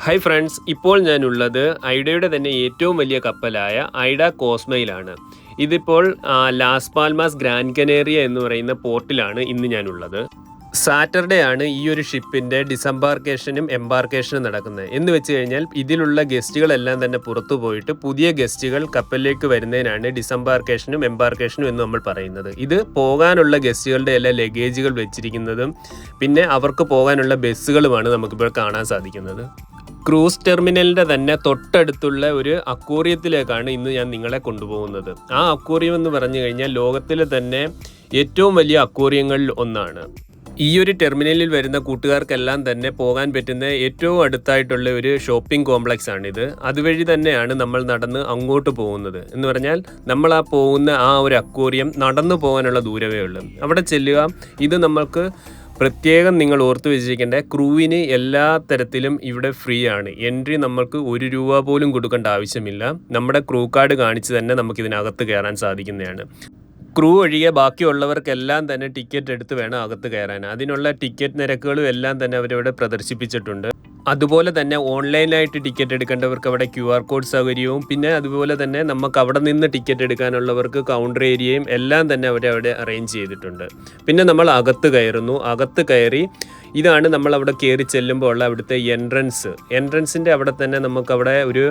Hi friends, ഇപ്പോൾ ഞാനുള്ളത് ഐഡയുടെ തന്നെ ഏറ്റവും വലിയ കപ്പലായ ഐഡ കോസ്മയിലാണ്. ഇതിപ്പോൾ ലാസ് പാൽമാസ് ഗ്രാൻഡ് കനേറിയ എന്ന് പറയുന്ന പോർട്ടിലാണ് ഇന്ന് ഞാനുള്ളത്. സാറ്റർഡേ ആണ് ഈ ഒരു ഷിപ്പിൻ്റെ ഡിസംബാർക്കേഷനും എംബാർക്കേഷനും നടക്കുന്നത്. എന്ന് വെച്ച് കഴിഞ്ഞാൽ ഇതിലുള്ള ഗസ്റ്റുകളെല്ലാം തന്നെ പുറത്തു പോയിട്ട് പുതിയ ഗസ്റ്റുകൾ കപ്പലിലേക്ക് വരുന്നതിനാണ് ഡിസംബാർക്കേഷനും എംബാർക്കേഷനും എന്ന് നമ്മൾ പറയുന്നത്. ഇത് പോകാനുള്ള ഗസ്റ്റുകളുടെ എല്ലാ ലഗേജുകൾ വെച്ചിരിക്കുന്നതും പിന്നെ അവർക്ക് പോകാനുള്ള ബസ്സുകളുമാണ് നമുക്കിപ്പോൾ കാണാൻ സാധിക്കുന്നത്. ക്രൂസ് ടെർമിനലിൻ്റെ തന്നെ തൊട്ടടുത്തുള്ള ഒരു അക്വേറിയത്തിലേക്കാണ് ഇന്ന് ഞാൻ നിങ്ങളെ കൊണ്ടുപോകുന്നത്. ആ അക്വേറിയം എന്ന് പറഞ്ഞു കഴിഞ്ഞാൽ ലോകത്തിലെ തന്നെ ഏറ്റവും വലിയ അക്വേറിയങ്ങളിൽ ഒന്നാണ്. ഈ ഒരു ടെർമിനലിൽ വരുന്ന കൂട്ടുകാർക്കെല്ലാം തന്നെ പോകാൻ പറ്റുന്ന ഏറ്റവും അടുത്തായിട്ടുള്ള ഒരു ഷോപ്പിംഗ് കോംപ്ലക്സ് ആണിത്. അതുവഴി തന്നെയാണ് നമ്മൾ നടന്ന് അങ്ങോട്ട് പോകുന്നത്. എന്ന് പറഞ്ഞാൽ നമ്മൾ പോകുന്ന ആ ഒരു അക്വേറിയം നടന്നു പോകാനുള്ള ദൂരമേ ഉള്ളൂ. അവിടെ ചെല്ലുക. ഇത് നമ്മൾക്ക് പ്രത്യേകം നിങ്ങൾ ഓർത്ത് വെച്ചിരിക്കേണ്ട, ക്രൂവിന് എല്ലാ തരത്തിലും ഇവിടെ ഫ്രീ ആണ്. എൻട്രി നമ്മൾക്ക് ₹1 പോലും കൊടുക്കേണ്ട ആവശ്യമില്ല. നമ്മുടെ ക്രൂ കാർഡ് കാണിച്ച് തന്നെ നമുക്കിതിനകത്ത് കയറാൻ സാധിക്കുന്നതാണ്. ക്രൂ ഒഴികെ ബാക്കിയുള്ളവർക്കെല്ലാം തന്നെ ടിക്കറ്റ് എടുത്ത് വേണം അകത്ത് കയറാൻ. അതിനുള്ള ടിക്കറ്റ് നിരക്കുകളും എല്ലാം തന്നെ അവരവിടെ പ്രദർശിപ്പിച്ചിട്ടുണ്ട്. അതുപോലെ തന്നെ ഓൺലൈനായിട്ട് ടിക്കറ്റ് എടുക്കേണ്ടവർക്ക് അവിടെ QR കോഡ് സൗകര്യവും പിന്നെ അതുപോലെ തന്നെ നമുക്ക് അവിടെ നിന്ന് ടിക്കറ്റ് എടുക്കാനുള്ളവർക്ക് കൗണ്ടർ ഏരിയയും എല്ലാം തന്നെ അവരവിടെ അറേഞ്ച് ചെയ്തിട്ടുണ്ട്. പിന്നെ നമ്മൾ അകത്ത് കയറുന്നു. അകത്ത് കയറി ഇതാണ് നമ്മൾ അവിടെ കയറി ചെല്ലുമ്പോൾ ഉള്ള അവിടുത്തെ എൻട്രൻസിൻ്റെ അവിടെ തന്നെ നമുക്കവിടെ ഒരു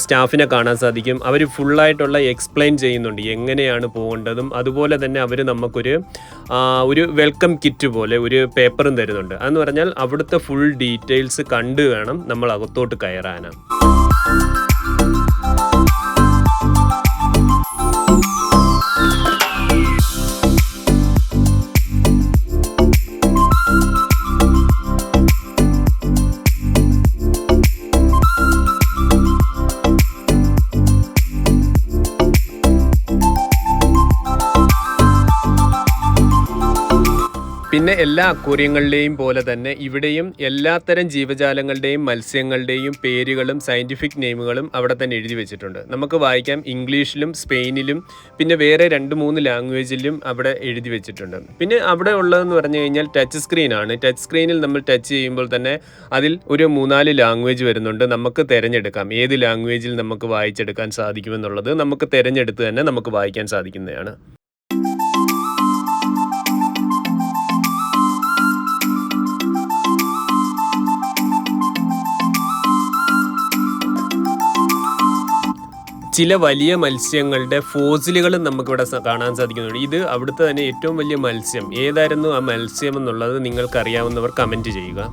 സ്റ്റാഫിനെ കാണാൻ സാധിക്കും. അവർ ഫുള്ളായിട്ടുള്ള എക്സ്പ്ലെയിൻ ചെയ്യുന്നുണ്ട് എങ്ങനെയാണ് പോകേണ്ടതും. അതുപോലെ തന്നെ അവർ നമുക്കൊരു വെൽക്കം കിറ്റ് പോലെ ഒരു പേപ്പറും തരുന്നുണ്ട്. അതെന്ന് പറഞ്ഞാൽ അവിടുത്തെ ഫുൾ ഡീറ്റെയിൽസ് കണ്ടു വേണം നമ്മൾ അകത്തോട്ട് കയറാനാണ്. പിന്നെ എല്ലാ അക്വേറിയങ്ങളിലെയും പോലെ തന്നെ ഇവിടെയും എല്ലാത്തരം ജീവജാലങ്ങളുടെയും മത്സ്യങ്ങളുടെയും പേരുകളും സയൻറ്റിഫിക് നെയിമുകളും അവിടെ തന്നെ എഴുതി വെച്ചിട്ടുണ്ട്. നമുക്ക് വായിക്കാം. ഇംഗ്ലീഷിലും സ്പെയിനിലും പിന്നെ വേറെ 2-3 ലാംഗ്വേജിലും അവിടെ എഴുതി വെച്ചിട്ടുണ്ട്. പിന്നെ അവിടെ ഉള്ളതെന്ന് പറഞ്ഞു കഴിഞ്ഞാൽ ടച്ച് സ്ക്രീനാണ്. ടച്ച് സ്ക്രീനിൽ നമ്മൾ ടച്ച് ചെയ്യുമ്പോൾ തന്നെ അതിൽ ഒരു 3-4 ലാംഗ്വേജ് വരുന്നുണ്ട്. നമുക്ക് തിരഞ്ഞെടുക്കാം ഏത് ലാംഗ്വേജിൽ നമുക്ക് വായിച്ചെടുക്കാൻ സാധിക്കുമെന്നുള്ളത്. നമുക്ക് തിരഞ്ഞെടുത്ത് തന്നെ നമുക്ക് വായിക്കാൻ സാധിക്കുന്നതാണ്. ചില വലിയ മത്സ്യങ്ങളുടെ ഫോസിലുകളും നമുക്കിവിടെ കാണാൻ സാധിക്കുന്നുണ്ട്. ഇത് അവിടുത്തെ തന്നെ ഏറ്റവും വലിയ മത്സ്യം ഏതായിരുന്നു ആ മത്സ്യം എന്നുള്ളത് നിങ്ങൾക്കറിയാവുന്നവർ കമൻറ്റ് ചെയ്യുക.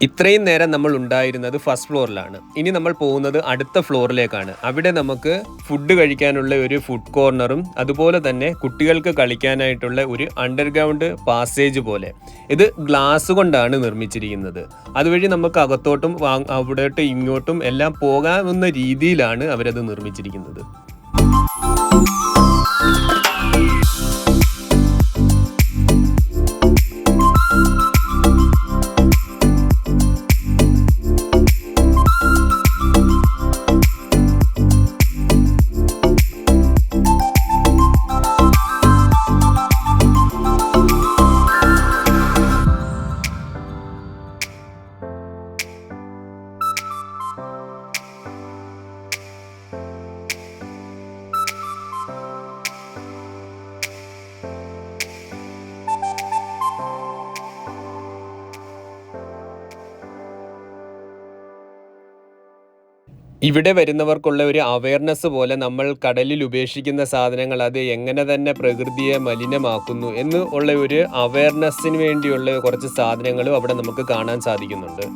ഇത്രയും നേരം നമ്മൾ ഉണ്ടായിരുന്നത് ഫസ്റ്റ് ഫ്ലോറിലാണ്. ഇനി നമ്മൾ പോകുന്നത് അടുത്ത ഫ്ലോറിലേക്കാണ്. അവിടെ നമുക്ക് ഫുഡ് കഴിക്കാനുള്ള ഒരു ഫുഡ് കോർണറും അതുപോലെ തന്നെ കുട്ടികൾക്ക് കളിക്കാനായിട്ടുള്ള ഒരു അണ്ടർഗ്രൗണ്ട് പാസേജ് പോലെ. ഇത് ഗ്ലാസ് കൊണ്ടാണ് നിർമ്മിച്ചിരിക്കുന്നത്. അതുവഴി നമുക്ക് അകത്തോട്ടും അവിടോട്ട് ഇങ്ങോട്ടും എല്ലാം പോകാവുന്ന രീതിയിലാണ് അവരത് നിർമ്മിച്ചിരിക്കുന്നത്. ഇവിടെ വരുന്നവർക്കുള്ള ഒരു അവയർനെസ് പോലെ നമ്മൾ കടലിൽ ഉപേക്ഷിക്കുന്ന സാധനങ്ങൾ അത് എങ്ങനെ തന്നെ പ്രകൃതിയെ മലിനമാക്കുന്നു എന്ന് ഉള്ള ഒരു അവയർനെസ്സിന് വേണ്ടിയുള്ള കുറച്ച് സാധനങ്ങളും അവിടെ നമുക്ക് കാണാൻ സാധിക്കുന്നുണ്ട്.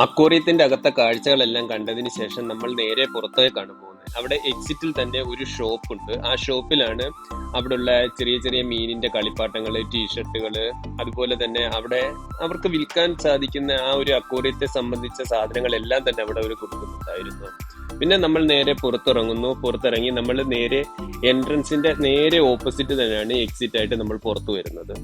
അക്വേറിയത്തിന്റെ അകത്തെ കാഴ്ചകളെല്ലാം കണ്ടതിന് ശേഷം നമ്മൾ നേരെ പുറത്തേക്കാണ് പോകുന്നത്. അവിടെ എക്സിറ്റിൽ തന്നെ ഒരു ഷോപ്പ് ഉണ്ട്. ആ ഷോപ്പിലാണ് അവിടെയുള്ള ചെറിയ ചെറിയ മീനിന്റെ കളിപ്പാട്ടങ്ങള്, ടീഷർട്ടുകള്, അതുപോലെ തന്നെ അവിടെ അവർക്ക് വിൽക്കാൻ സാധിക്കുന്ന ആ ഒരു അക്വേറിയത്തെ സംബന്ധിച്ച സാധനങ്ങളെല്ലാം തന്നെ അവിടെ അവർ കൊടുക്കുന്നുണ്ടായിരുന്നു. പിന്നെ നമ്മൾ നേരെ പുറത്തിറങ്ങി നമ്മൾ നേരെ എൻട്രൻസിന്റെ നേരെ ഓപ്പോസിറ്റ് തന്നെയാണ് എക്സിറ്റ് ആയിട്ട് നമ്മൾ പുറത്തു വരുന്നത്.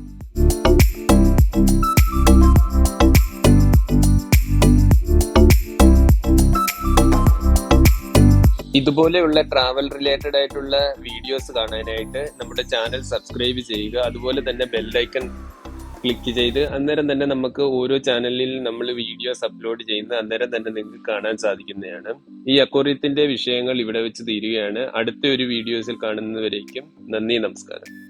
ഇതുപോലെയുള്ള ട്രാവൽ റിലേറ്റഡ് ആയിട്ടുള്ള വീഡിയോസ് കാണാനായിട്ട് നമ്മുടെ ചാനൽ സബ്സ്ക്രൈബ് ചെയ്യുക. അതുപോലെ തന്നെ ബെല്ലൈക്കൺ ക്ലിക്ക് ചെയ്ത് അന്നേരം തന്നെ നമുക്ക് ഓരോ ചാനലിൽ നമ്മൾ വീഡിയോസ് അപ്ലോഡ് ചെയ്യുന്ന അന്നേരം തന്നെ നിങ്ങൾക്ക് കാണാൻ സാധിക്കുന്നതാണ്. ഈ അക്വേറിയത്തിന്റെ വിഷയങ്ങൾ ഇവിടെ വെച്ച് തീരുകയാണ്. അടുത്ത ഒരു വീഡിയോസിൽ കാണുന്നവരേക്കും നന്ദി, നമസ്കാരം.